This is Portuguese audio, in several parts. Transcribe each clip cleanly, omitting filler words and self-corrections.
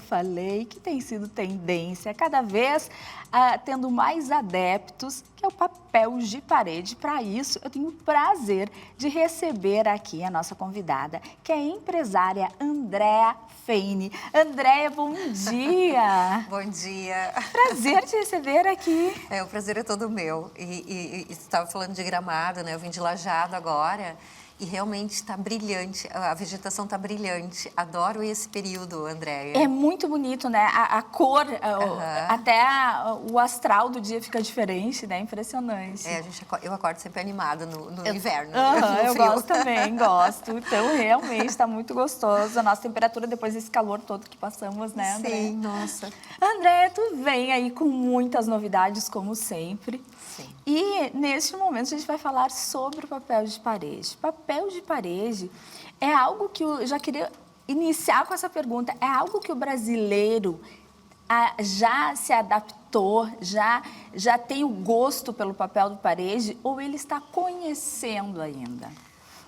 falei, que tem sido tendência, cada vez tendo mais adeptos, que é o papel de parede. Para isso, eu tenho o prazer de receber aqui a nossa convidada, que é a empresária Andréa Feine. Andréa, bom dia! Bom dia! Prazer te receber aqui. O prazer é todo meu. E estava falando de Gramado, né? Eu vim de Lajeado agora. E realmente está brilhante, a vegetação está brilhante. Adoro esse período, Andréia. É muito bonito, né? A cor, até o astral do dia fica diferente, né? Impressionante. Eu acordo sempre animada no inverno. Eu gosto também, gosto. Então, realmente está muito gostoso. A nossa temperatura depois desse calor todo que passamos, né, André? Sim, nossa. André, tu vem aí com muitas novidades, como sempre. Sim. E, neste momento, a gente vai falar sobre o papel de parede. Papel de parede é algo que eu já queria iniciar com essa pergunta. É algo que o brasileiro já se adaptou, já tem o gosto pelo papel de parede, ou ele está conhecendo ainda?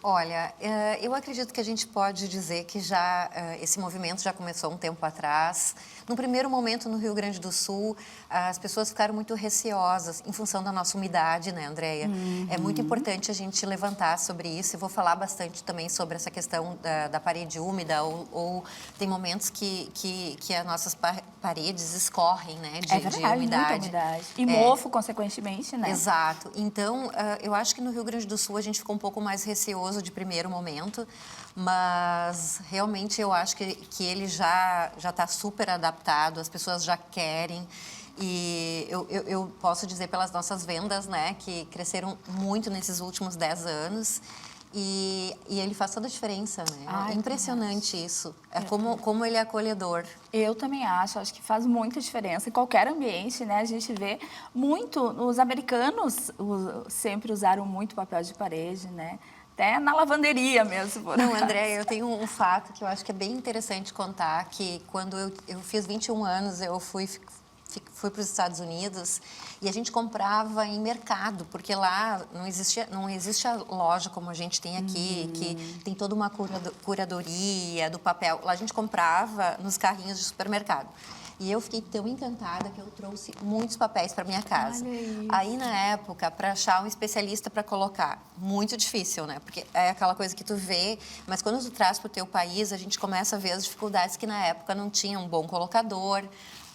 Olha, eu acredito que a gente pode dizer que esse movimento já começou um tempo atrás. No primeiro momento, no Rio Grande do Sul, as pessoas ficaram muito receosas em função da nossa umidade, né, Andréia? É muito importante a gente levantar sobre isso. Eu vou falar bastante também sobre essa questão da parede úmida, ou tem momentos que as nossas paredes escorrem, né, de umidade. Muita umidade. E mofo, consequentemente, né? Exato. Então, eu acho que no Rio Grande do Sul a gente ficou um pouco mais receoso de primeiro momento, mas realmente eu acho que ele já está super adaptado, as pessoas já querem. E eu posso dizer pelas nossas vendas, né, que cresceram muito nesses últimos 10 anos. E ele faz toda a diferença, né? É impressionante isso. É como ele é acolhedor. Eu também acho que faz muita diferença. Em qualquer ambiente, né? A gente vê muito, os americanos sempre usaram muito papel de parede, né? Até na lavanderia mesmo. Não, André, eu tenho um fato que eu acho que é bem interessante contar, que quando eu fiz 21 anos, eu fui para os Estados Unidos e a gente comprava em mercado, porque lá não existe a loja como a gente tem aqui, que tem toda uma curadoria do papel. Lá a gente comprava nos carrinhos de supermercado. E eu fiquei tão encantada que eu trouxe muitos papéis para minha casa. Aí, na época, para achar um especialista para colocar, muito difícil, né? Porque é aquela coisa que tu vê, mas quando tu traz para o teu país, a gente começa a ver as dificuldades que na época não tinha um bom colocador.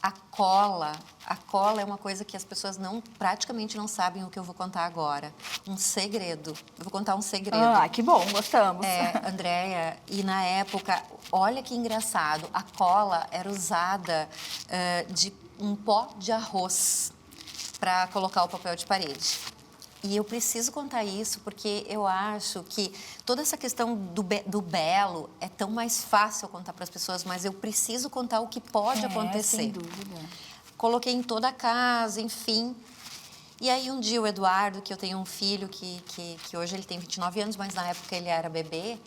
A cola é uma coisa que as pessoas praticamente não sabem o que eu vou contar agora. Um segredo. Eu vou contar um segredo. Que bom, gostamos. Andréia, e na época, olha que engraçado, a cola era usada de um pó de arroz para colocar o papel de parede. E eu preciso contar isso porque eu acho que toda essa questão do belo é tão mais fácil contar para as pessoas, mas eu preciso contar o que pode acontecer. Sem dúvida. Coloquei em toda a casa, enfim. E aí um dia o Eduardo, que eu tenho um filho que hoje ele tem 29 anos, mas na época ele era bebê,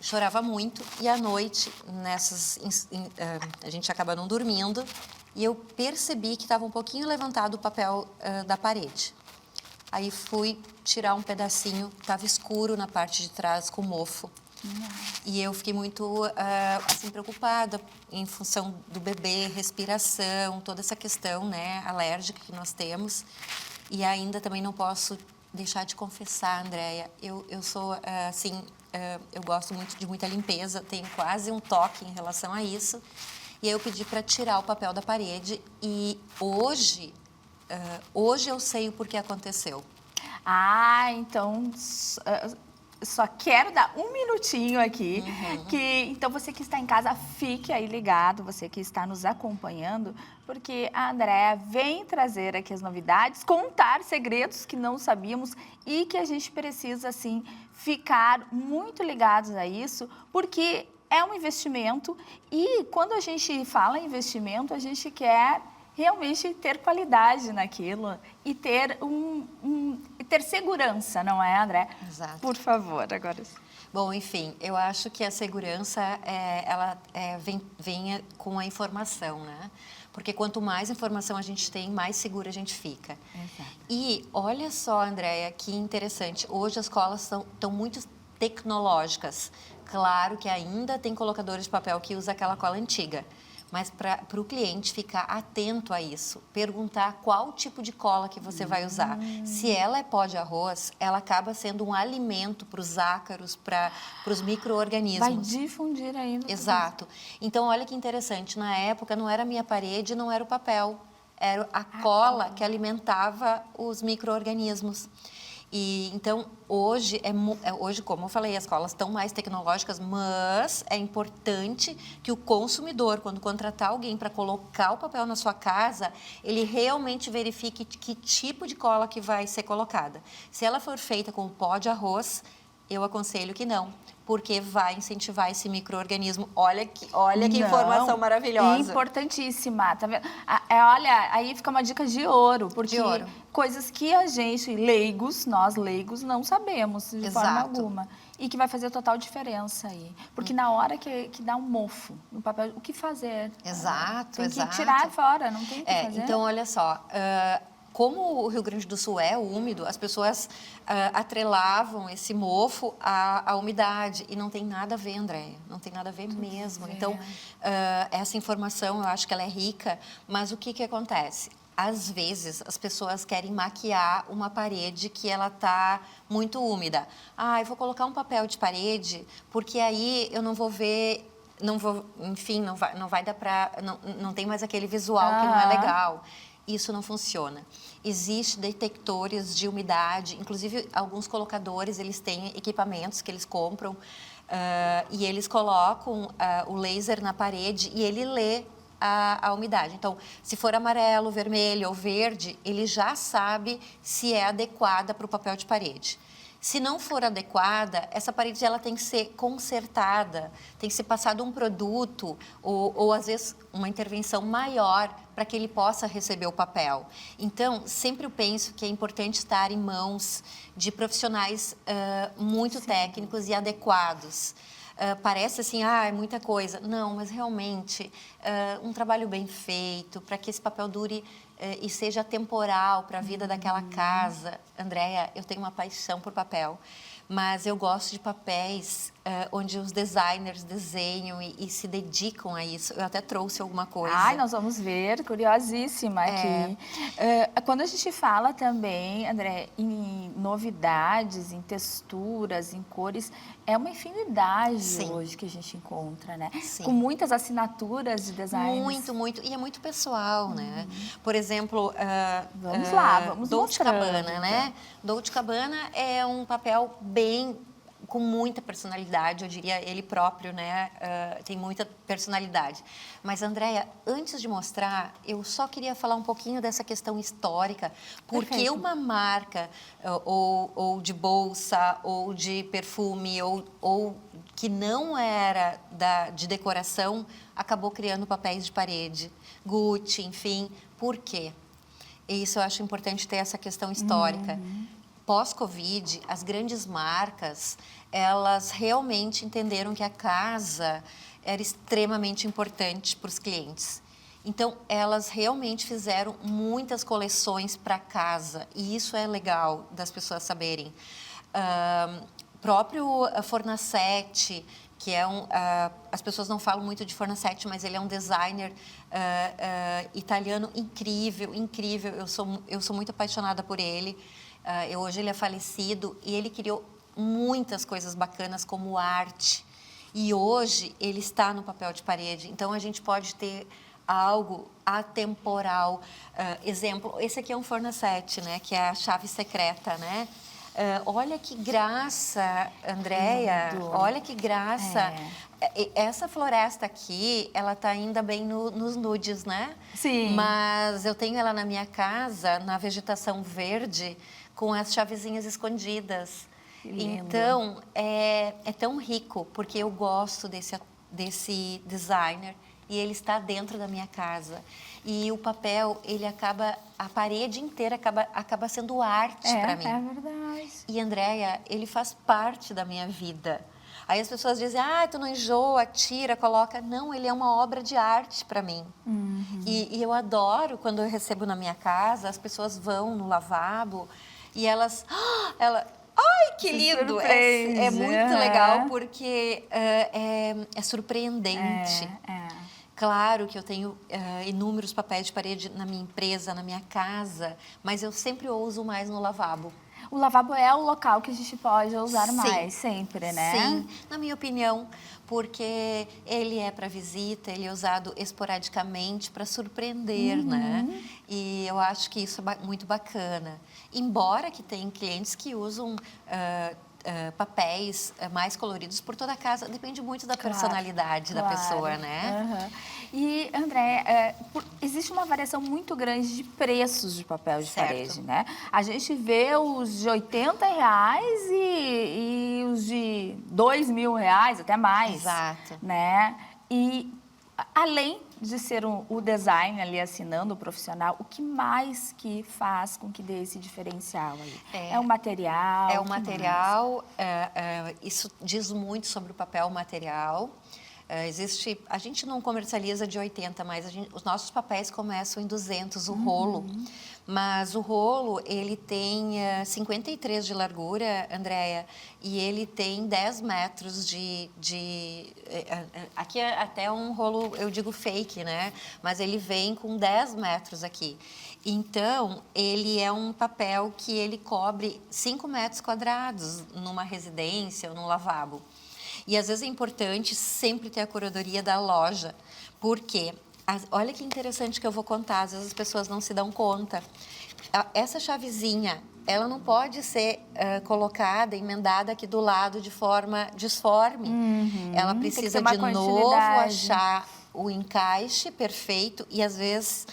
chorava muito. E à noite, a gente acaba não dormindo, e eu percebi que estava um pouquinho levantado o papel da parede. Aí fui tirar um pedacinho, estava escuro na parte de trás, com mofo. E eu fiquei muito, assim, preocupada em função do bebê, respiração, toda essa questão, né, alérgica que nós temos. E ainda também não posso deixar de confessar, Andréia, eu sou, assim, eu gosto muito de muita limpeza, tenho quase um toque em relação a isso. E aí eu pedi para tirar o papel da parede e hoje eu sei o porquê aconteceu. Então, só quero dar um minutinho aqui. Então, você que está em casa, fique aí ligado, você que está nos acompanhando, porque a Andréa vem trazer aqui as novidades, contar segredos que não sabíamos e que a gente precisa, assim, ficar muito ligados a isso, porque é um investimento e quando a gente fala em investimento, a gente quer realmente ter qualidade naquilo e ter ter segurança, não é, André? Exato. Por favor, agora. Bom, enfim, eu acho que a segurança, ela vem com a informação, né? Porque quanto mais informação a gente tem, mais segura a gente fica. Exato. E olha só, Andréia, que interessante. Hoje as escolas estão muito tecnológicas. Claro que ainda tem colocadores de papel que usa aquela cola antiga, mas para o cliente ficar atento a isso, perguntar qual tipo de cola que você vai usar. Se ela é pó de arroz, ela acaba sendo um alimento para os ácaros, para os Vai micro-organismos. difundir aí no Exato. Então, olha que interessante, na época não era a minha parede, não era o papel, era a cola que alimentava os micro-organismos. E então hoje hoje, como eu falei, as colas estão mais tecnológicas, mas é importante que o consumidor, quando contratar alguém para colocar o papel na sua casa, ele realmente verifique que tipo de cola que vai ser colocada. Se ela for feita com pó de arroz, eu aconselho que não, porque vai incentivar esse micro-organismo. Olha que informação maravilhosa. Importantíssima, tá vendo? Olha, aí fica uma dica de ouro, porque De ouro. coisas que a gente, leigos, nós leigos, não sabemos de forma Exato. alguma. E que vai fazer total diferença aí. Porque na hora que dá um mofo no papel, o que fazer? Exato, Tem exato. que tirar fora, não tem o que fazer. Então, olha só, como o Rio Grande do Sul é úmido, as pessoas atrelavam esse mofo à umidade. E não tem nada a ver, Andréia, não tem nada a ver mesmo. Então, essa informação, eu acho que ela é rica, mas o que acontece? Às vezes, as pessoas querem maquiar uma parede que ela está muito úmida. Eu vou colocar um papel de parede, porque aí eu não vou ver... enfim, não vai dar para... Não tem mais aquele visual que não é legal. Isso não funciona. Existem detectores de umidade, inclusive alguns colocadores, eles têm equipamentos que eles compram e eles colocam o laser na parede e ele lê a umidade. Então, se for amarelo, vermelho ou verde, ele já sabe se é adequada para o papel de parede. Se não for adequada, essa parede ela tem que ser consertada, tem que ser passado um produto ou às vezes uma intervenção maior para que ele possa receber o papel. Então, sempre eu penso que é importante estar em mãos de profissionais muito técnicos e adequados. Parece assim, é muita coisa. Não, mas realmente um trabalho bem feito para que esse papel dure e seja temporal para a vida daquela casa. Andréia, eu tenho uma paixão por papel, mas eu gosto de papéis onde os designers desenham e se dedicam a isso. Eu até trouxe alguma coisa. Nós vamos ver, curiosíssima aqui. Quando a gente fala também, André, em novidades, em texturas, em cores, é uma infinidade hoje que a gente encontra, né? Sim. Com muitas assinaturas de designers. Muito, muito. E é muito pessoal, né? Por exemplo, vamos lá, vamos Dolce mostrando. Gabbana, né? Dolce Gabbana é um papel com muita personalidade, eu diria ele próprio, né? Tem muita personalidade. Mas, Andréia, antes de mostrar, eu só queria falar um pouquinho dessa questão histórica, porque uma marca ou de bolsa, ou de perfume, ou que não era de decoração, acabou criando papéis de parede, Gucci, enfim. Por quê? Isso eu acho importante ter essa questão histórica. Pós-Covid, as grandes marcas, elas realmente entenderam que a casa era extremamente importante para os clientes. Então, elas realmente fizeram muitas coleções para casa, e isso é legal das pessoas saberem. Próprio Fornasetti, que é as pessoas não falam muito de Fornasetti, mas ele é um designer italiano incrível, incrível. Eu sou muito apaixonada por ele. Hoje ele é falecido e ele criou muitas coisas bacanas como arte. E hoje ele está no papel de parede. Então, a gente pode ter algo atemporal. Exemplo, esse aqui é um Fornasetti, né? Que é a chave secreta, né? Olha que graça, Andréia. Olha que graça. Essa floresta aqui, ela tá ainda bem nos nudes, né? Sim. Mas eu tenho ela na minha casa, na vegetação verde, com as chavezinhas escondidas. Então, é tão rico, porque eu gosto desse designer e ele está dentro da minha casa. E o papel, a parede inteira acaba sendo arte para mim. É verdade. E, Andréia, ele faz parte da minha vida. Aí as pessoas dizem, tu não enjoa, tira, coloca. Não, ele é uma obra de arte para mim. E eu adoro quando eu recebo na minha casa, as pessoas vão no lavabo e Ai, que Se lindo! surpreende, É muito aham. legal porque é surpreendente. É. Claro que eu tenho inúmeros papéis de parede na minha empresa, na minha casa, mas eu sempre uso mais no lavabo. O lavabo é o local que a gente pode usar Sim, mais, sempre, né? sim, na minha opinião, porque ele é para visita, ele é usado esporadicamente para surpreender, né? E eu acho que isso é muito bacana. Embora que tem clientes que usam papéis mais coloridos por toda a casa, depende muito da personalidade da pessoa, né? Aham. E, André, existe uma variação muito grande de preços de papel de Certo. parede, né? A gente vê os de R$ 80 e os de R$ 2.000, até mais. Exato. Né? E, além de ser o design ali assinando o profissional, o que mais que faz com que dê esse diferencial aí? É o material? É o que mais? material, isso diz muito sobre o papel material. A gente não comercializa de 80, mas os nossos papéis começam em 200, o rolo. Mas o rolo, ele tem 53 de largura, Andréia, e ele tem 10 metros aqui é até um rolo, eu digo fake, né? Mas ele vem com 10 metros aqui. Então, ele é um papel que ele cobre 5 metros quadrados numa residência ou num lavabo. E às vezes é importante sempre ter a curadoria da loja, porque olha que interessante que eu vou contar, às vezes as pessoas não se dão conta. Essa chavezinha, ela não pode ser colocada, emendada aqui do lado de forma disforme. Ela precisa de novo achar o encaixe perfeito e às vezes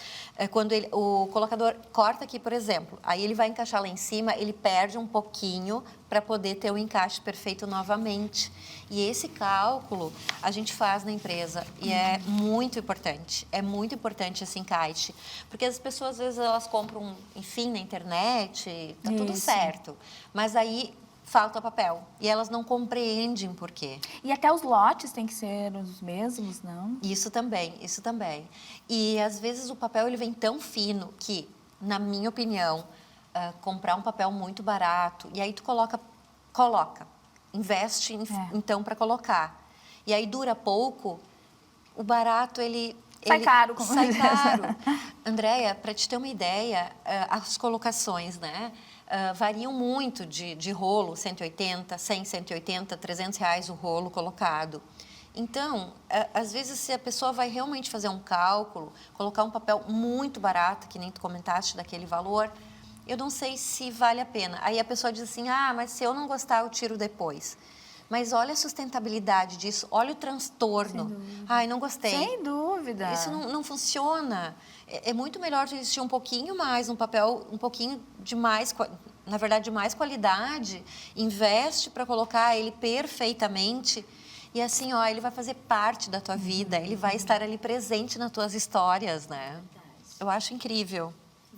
quando o colocador corta aqui, por exemplo, aí ele vai encaixar lá em cima, ele perde um pouquinho para poder ter o encaixe perfeito novamente. E esse cálculo a gente faz na empresa e é muito importante esse encaixe, porque as pessoas às vezes elas compram, enfim, na internet, tá tudo certo, mas aí falta papel e elas não compreendem por quê. E até os lotes têm que ser os mesmos, não? Isso também, isso também. E às vezes o papel ele vem tão fino que, na minha opinião, comprar um papel muito barato e aí tu coloca, investe então para colocar. E aí dura pouco, o barato sai caro. Sai caro. Andréia, para te ter uma ideia, as colocações, né? Variam muito de rolo, 180, 100, 180, R$ 300 o rolo colocado. Então, às vezes, se a pessoa vai realmente fazer um cálculo, colocar um papel muito barato, que nem tu comentaste daquele valor, eu não sei se vale a pena. Aí a pessoa diz assim, mas se eu não gostar, eu tiro depois. Mas olha a sustentabilidade disso, olha o transtorno. Ai, não gostei. Sem dúvida. Isso não funciona. É muito melhor existir um pouquinho mais, um papel um pouquinho de mais, na verdade, de mais qualidade. Investe para colocar ele perfeitamente. E assim, ele vai fazer parte da tua vida, ele vai estar ali presente nas tuas histórias, né? Eu acho incrível.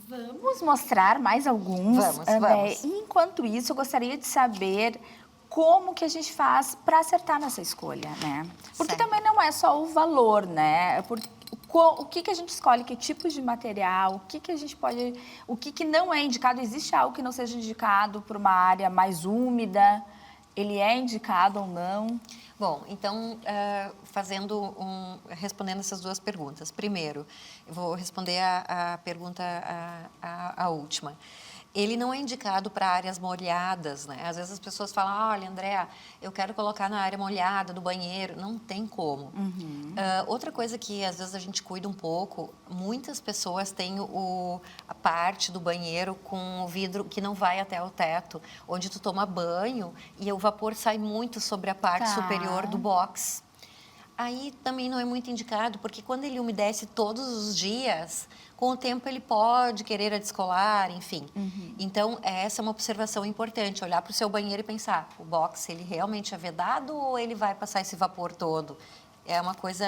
Vamos mostrar mais alguns. Vamos. E enquanto isso, eu gostaria de saber como que a gente faz para acertar nessa escolha, né? Porque também não é só o valor, né? O que a gente escolhe, que tipos de material, o que a gente pode... O que não é indicado, existe algo que não seja indicado para uma área mais úmida? Ele é indicado ou não? Bom, então, respondendo essas duas perguntas. Primeiro, eu vou responder a pergunta, a última. Ele não é indicado para áreas molhadas, né? Às vezes as pessoas falam, olha, Andréa, eu quero colocar na área molhada do banheiro. Não tem como. Outra coisa que às vezes a gente cuida um pouco, muitas pessoas têm a parte do banheiro com o vidro que não vai até o teto, onde tu toma banho e o vapor sai muito sobre a parte superior do box. Aí também não é muito indicado, porque quando ele umedece todos os dias, com o tempo ele pode querer a descolar, enfim. Então, essa é uma observação importante, olhar para o seu banheiro e pensar, o box, ele realmente é vedado ou ele vai passar esse vapor todo? É uma coisa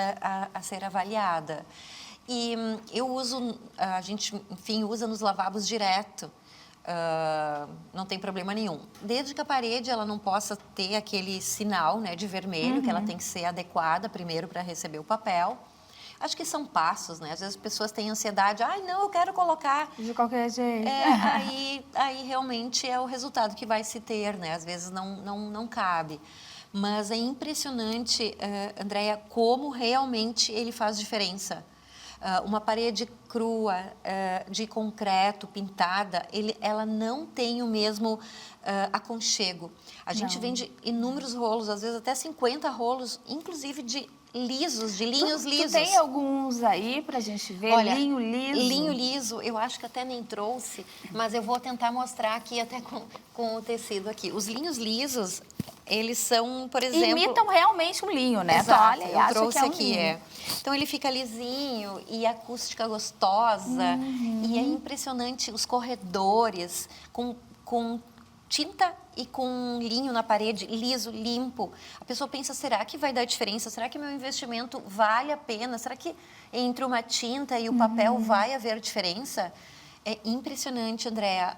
a ser avaliada. E a gente, enfim, usa nos lavabos direto. Não tem problema nenhum. Desde que a parede ela não possa ter aquele sinal, né, de vermelho, que ela tem que ser adequada primeiro para receber o papel. Acho que são passos, né? Às vezes as pessoas têm ansiedade, ai, não, eu quero colocar. De qualquer jeito. Aí realmente é o resultado que vai se ter, né? Às vezes não cabe. Mas é impressionante, Andréia, como realmente ele faz diferença. Uma parede crua, de concreto, pintada, ela não tem o mesmo aconchego. A gente vende inúmeros rolos, às vezes até 50 rolos, inclusive de lisos, de linhos lisos. Tu tem alguns aí pra gente ver? Olha, linho liso? Linho liso, eu acho que até nem trouxe, mas eu vou tentar mostrar aqui até com o tecido aqui. Os linhos lisos, eles são, por exemplo... Imitam realmente um linho, né? Exato, Tu olha e eu acha trouxe que é um aqui, linho. Então ele fica lisinho e acústica gostosa. E é impressionante os corredores com tinta e com linho na parede, liso, limpo. A pessoa pensa, será que vai dar diferença? Será que meu investimento vale a pena? Será que entre uma tinta e o papel vai haver diferença? É impressionante, Andréia,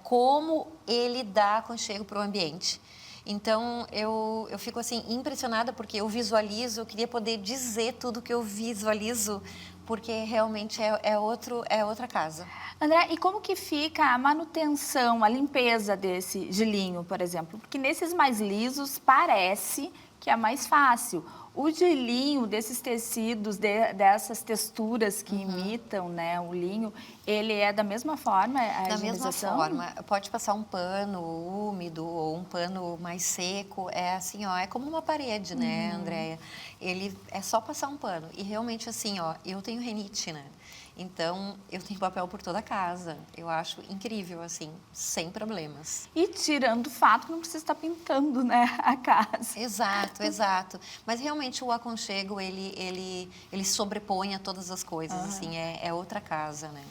como ele dá aconchego para o ambiente. Então, eu fico assim impressionada porque eu visualizo, eu queria poder dizer tudo que eu visualizo, porque realmente é outra casa. André, e como que fica a manutenção, a limpeza desse de linho, por exemplo? Porque nesses mais lisos parece que é mais fácil. O de linho, desses tecidos, dessas texturas que imitam, né, o linho, ele é da mesma forma a higienização? Da mesma forma. Pode passar um pano úmido ou um pano mais seco. É assim, ó, é como uma parede, né, Andréia? Ele é só passar um pano. E realmente assim, ó, eu tenho rinite, né? Então, eu tenho papel por toda a casa. Eu acho incrível, assim, sem problemas. E tirando o fato que não precisa estar pintando, né, a casa. Exato, exato. Mas realmente o aconchego, ele sobrepõe a todas as coisas, assim, é outra casa, né?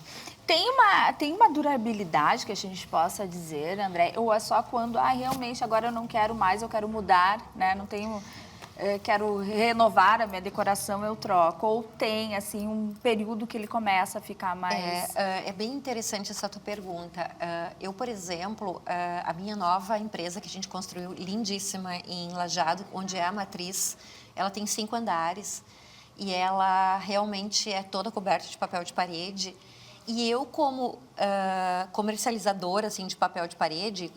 Tem uma durabilidade que a gente possa dizer, André, ou é só quando, realmente agora eu não quero mais, eu quero mudar, né, não tenho... quero renovar a minha decoração, eu troco. Ou tem, assim, um período que ele começa a ficar mais... É bem interessante essa tua pergunta. Eu, por exemplo, a minha nova empresa que a gente construiu, lindíssima, em Lajeado, onde é a matriz, ela tem 5 andares e ela realmente é toda coberta de papel de parede. E eu, como comercializadora assim, de papel de parede,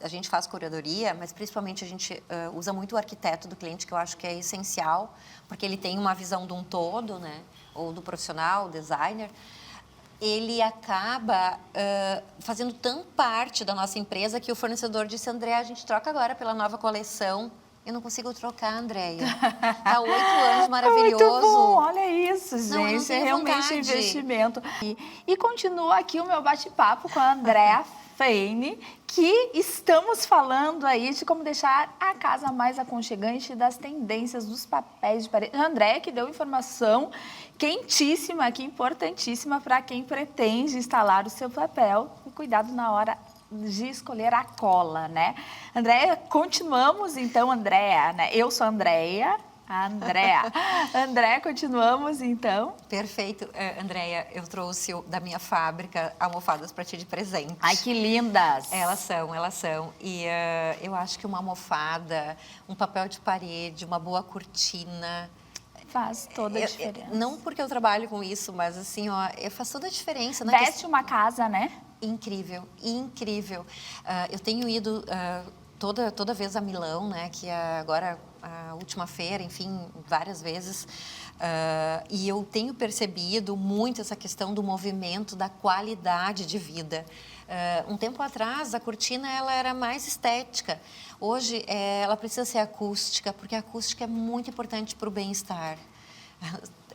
a gente faz curadoria, mas principalmente a gente usa muito o arquiteto do cliente, que eu acho que é essencial, porque ele tem uma visão de um todo, né? Ou do profissional, designer. Ele acaba fazendo tão parte da nossa empresa que o fornecedor disse, André, a gente troca agora pela nova coleção. Eu não consigo trocar, Andréia. Há 8 anos, maravilhoso. Muito bom, olha isso, gente. Não, eu não tenho é realmente vontade. Investimento. E continua aqui o meu bate-papo com a Andréa Feine, que estamos falando aí de como deixar a casa mais aconchegante, das tendências dos papéis de parede. A Andréa que deu informação quentíssima aqui, importantíssima para quem pretende instalar o seu papel. E cuidado na hora de escolher a cola, né? Andréia, continuamos então, Andréa, né? Eu sou a Andréia, a Andréa. Andréa, continuamos então. Perfeito. Andréia, eu trouxe da minha fábrica almofadas para ti de presente. Ai, que lindas! Elas são. E eu acho que uma almofada, um papel de parede, uma boa cortina... Faz toda a diferença. Não porque eu trabalho com isso, mas assim, ó, faz toda a diferença. Veste uma casa, né? Incrível, incrível. Eu tenho ido toda vez a Milão, né? Que é agora a última feira, enfim, várias vezes. E eu tenho percebido muito essa questão do movimento, da qualidade de vida. Um tempo atrás, a cortina ela era mais estética. Hoje, ela precisa ser acústica, porque a acústica é muito importante para o bem-estar.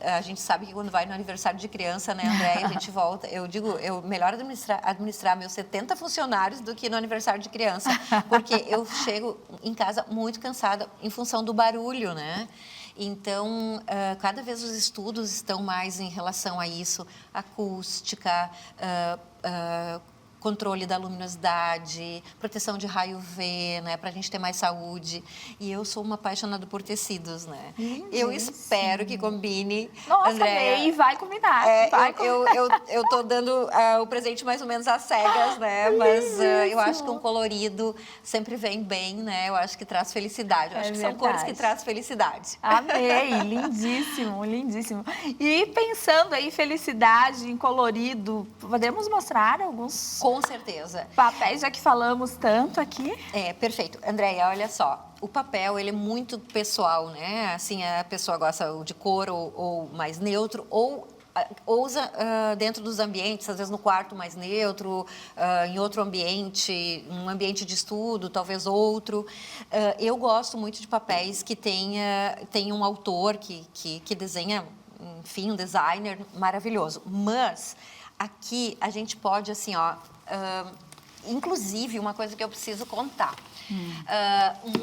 A gente sabe que quando vai no aniversário de criança, né, André, a gente volta. Eu digo, melhor administrar meus 70 funcionários do que no aniversário de criança, porque eu chego em casa muito cansada em função do barulho, né? Então, cada vez os estudos estão mais em relação a isso, acústica, controle da luminosidade, proteção de raio UV, né, para a gente ter mais saúde. E eu sou uma apaixonada por tecidos, né? Eu espero que combine. Nossa, Andréia, e vai combinar. Vai combinar. eu tô dando o presente mais ou menos às cegas, né? Mas eu acho que um colorido sempre vem bem, né? Eu acho que traz felicidade. Eu acho que são cores que trazem felicidade. Amei, lindíssimo, lindíssimo. E pensando aí, felicidade em colorido, podemos mostrar alguns Com certeza. papéis, já que falamos tanto aqui? Perfeito. Andréia, olha só. O papel, ele é muito pessoal, né? Assim, a pessoa gosta de cor ou mais neutro, ou usa dentro dos ambientes, às vezes no quarto mais neutro, em outro ambiente, um ambiente de estudo, talvez outro. Eu gosto muito de papéis que tem um autor que desenha, enfim, um designer maravilhoso. Mas aqui a gente pode, assim, ó, inclusive uma coisa que eu preciso contar.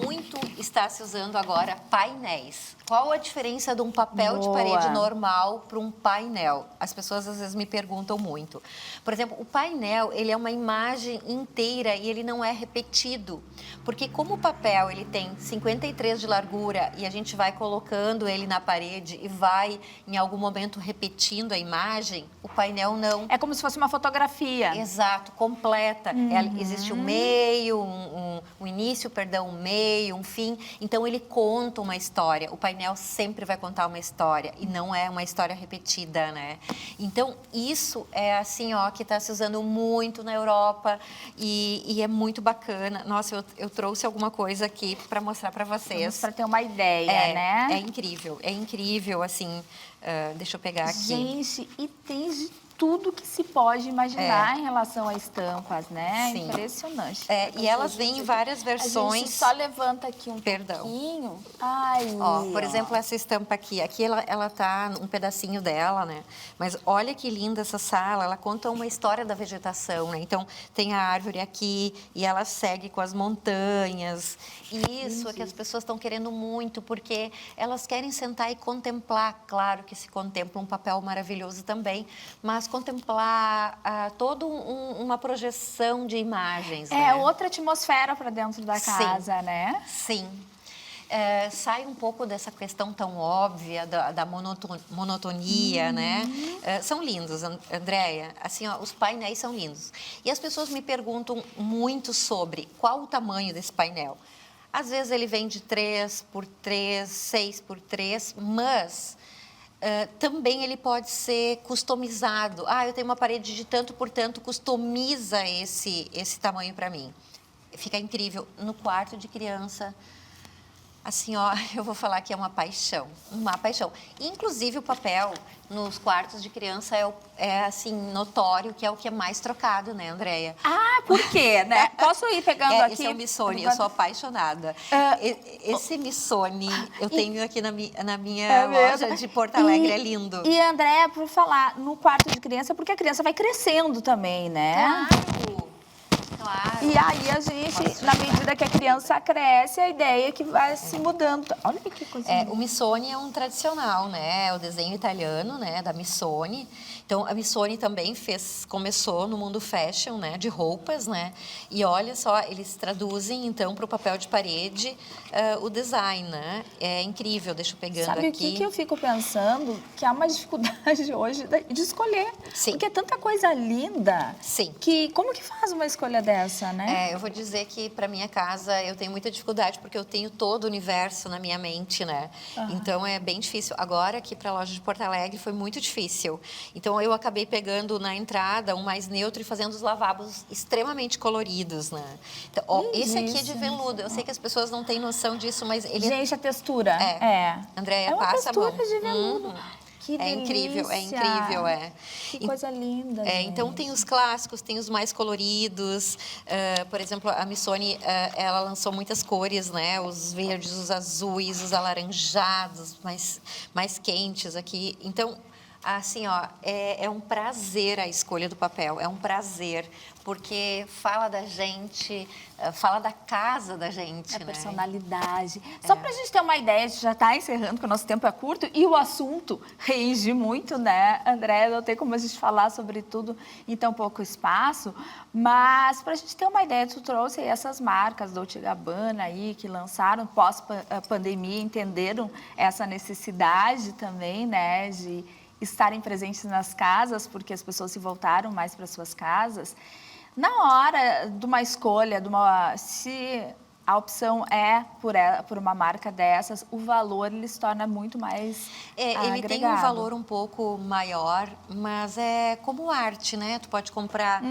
Muito está se usando agora painéis. Qual a diferença de um papel de parede normal para um painel? As pessoas às vezes me perguntam muito. Por exemplo, o painel, ele é uma imagem inteira e ele não é repetido. Porque como o papel, ele tem 53 de largura e a gente vai colocando ele na parede e vai, em algum momento, repetindo a imagem, o painel não. É como se fosse uma fotografia. Exato, completa. Existe um meio, um início, perdão, um meio, um fim. Então, ele conta uma história. O painel sempre vai contar uma história e não é uma história repetida, né? Então, isso é assim, ó, que está se usando muito na Europa e é muito bacana. Nossa, eu trouxe alguma coisa aqui para mostrar para vocês. Para ter uma ideia, né? É incrível, assim. Deixa eu pegar aqui. Gente, e tem de tudo que se pode imaginar em relação a estampas, né? Sim. Impressionante. E elas vêm em várias versões. A gente só levanta aqui um pouquinho. Ai, ó, por exemplo, essa estampa aqui. Aqui ela tá um pedacinho dela, né? Mas olha que linda essa sala. Ela conta uma história da vegetação, né? Então, tem a árvore aqui e ela segue com as montanhas. E isso é que as pessoas estão querendo muito, porque elas querem sentar e contemplar. Claro que se contempla um papel maravilhoso também, mas contemplar toda uma projeção de imagens. É, né? outra atmosfera para dentro da casa, né? Sim. Sai um pouco dessa questão tão óbvia da monotonia, né? São lindos, Andréia. Assim, ó, os painéis são lindos. E as pessoas me perguntam muito sobre qual o tamanho desse painel. Às vezes ele vem de 3x3, 6x3, mas também ele pode ser customizado. Eu tenho uma parede de tanto por tanto, customiza esse tamanho para mim. Fica incrível. No quarto de criança, assim, ó, eu vou falar que é uma paixão. Uma paixão. Inclusive, o papel nos quartos de criança é assim, notório, que é o que é mais trocado, né, Andréia? Por quê, né? Posso ir pegando aqui? Esse é o Missoni, eu sou apaixonada. Esse Missoni eu tenho aqui na minha loja de Porto Alegre, é lindo. E, Andréia, por falar no quarto de criança, porque a criança vai crescendo também, né? Claro. E aí a gente, na medida que a criança cresce, a ideia é que vai se mudando. Olha que coisa. O Missoni é um tradicional, né? É o desenho italiano, né? Da Missoni. Então, a Missoni também começou no mundo fashion, né? De roupas, né? E olha só, eles traduzem, então, para o papel de parede o design, né? É incrível, deixa eu pegando Sabe aqui. Sabe o que eu fico pensando? Que há uma dificuldade hoje de escolher. Sim. Porque é tanta coisa linda. Sim. Que como que faz uma escolha dessa, né? Eu vou dizer que para minha casa eu tenho muita dificuldade porque eu tenho todo o universo na minha mente, né? Então é bem difícil. Agora aqui para a loja de Porto Alegre foi muito difícil. Então eu acabei pegando na entrada um mais neutro e fazendo os lavabos extremamente coloridos, né? Então, esse aqui é de veludo. Eu sei que as pessoas não têm noção disso, mas ele Gente, a textura. Andréia, uma passa a mão. textura de veludo. Que incrível, Que coisa linda, gente. Então, tem os clássicos, tem os mais coloridos. Por exemplo, a Missoni, ela lançou muitas cores, né? Os verdes, os azuis, os alaranjados, mais quentes aqui. Então, Assim, ó, é um prazer a escolha do papel, é um prazer, porque fala da gente, fala da casa da gente, A né? personalidade. Só para a gente ter uma ideia, a gente já está encerrando, porque o nosso tempo é curto e o assunto rende muito, né, André? Não tem como a gente falar sobre tudo em tão pouco espaço, mas para a gente ter uma ideia, tu trouxe aí essas marcas Dolce & Gabbana aí, que lançaram pós-pandemia, entenderam essa necessidade também, né, de estarem presentes nas casas, porque as pessoas se voltaram mais para suas casas. Na hora de uma escolha, se a opção é por uma marca dessas, o valor ele se torna muito mais Ele agregado. tem um valor um pouco maior, mas é como arte, né? Tu pode comprar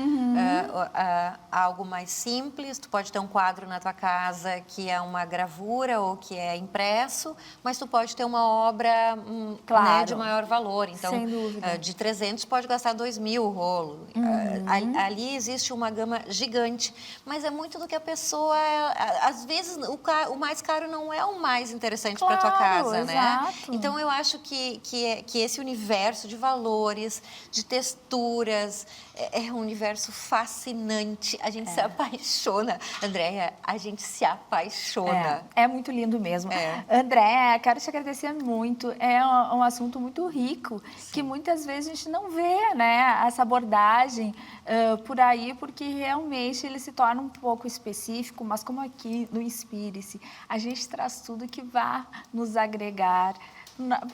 algo mais simples, tu pode ter um quadro na tua casa que é uma gravura ou que é impresso, mas tu pode ter uma obra Claro. né, de maior valor. Então, Sem dúvida. de 300 pode gastar 2.000 o rolo. Ali existe uma gama gigante, mas é muito do que a pessoa... Às vezes, o mais caro não é o mais interessante para tua casa, né? Exato. Então, eu acho que esse universo de valores, de texturas, é um universo fascinante. A gente se apaixona. Andréia, a gente se apaixona. É muito lindo mesmo. É. André, quero te agradecer muito. É um assunto muito rico, que muitas vezes a gente não vê, né, essa abordagem por aí, porque realmente ele se torna um pouco específico, mas como aqui no Inspire-se, a gente traz tudo que vai nos agregar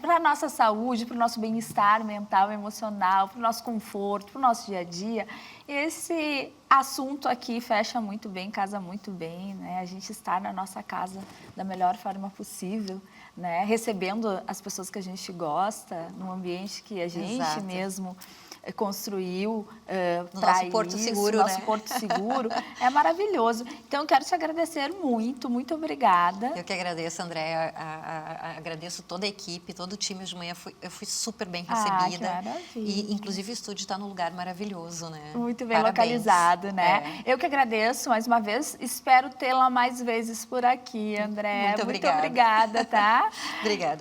para a nossa saúde, para o nosso bem-estar mental, emocional, para o nosso conforto, para o nosso dia a dia. Esse assunto aqui fecha muito bem, casa muito bem, né? A gente estar na nossa casa da melhor forma possível, né? Recebendo as pessoas que a gente gosta, num ambiente que a gente Exato. mesmo construiu No para nosso porto seguro, nosso né? porto seguro, é maravilhoso. Então, eu quero te agradecer muito, muito obrigada. Eu que agradeço, Andréia, agradeço toda a equipe, todo o time de manhã, eu fui super bem recebida. Que maravilha. E, inclusive, o estúdio está num lugar maravilhoso, né? Muito bem Parabéns. localizado, né? Eu que agradeço mais uma vez, espero tê-la mais vezes por aqui, André. Muito obrigada. Muito obrigada, tá? Obrigada.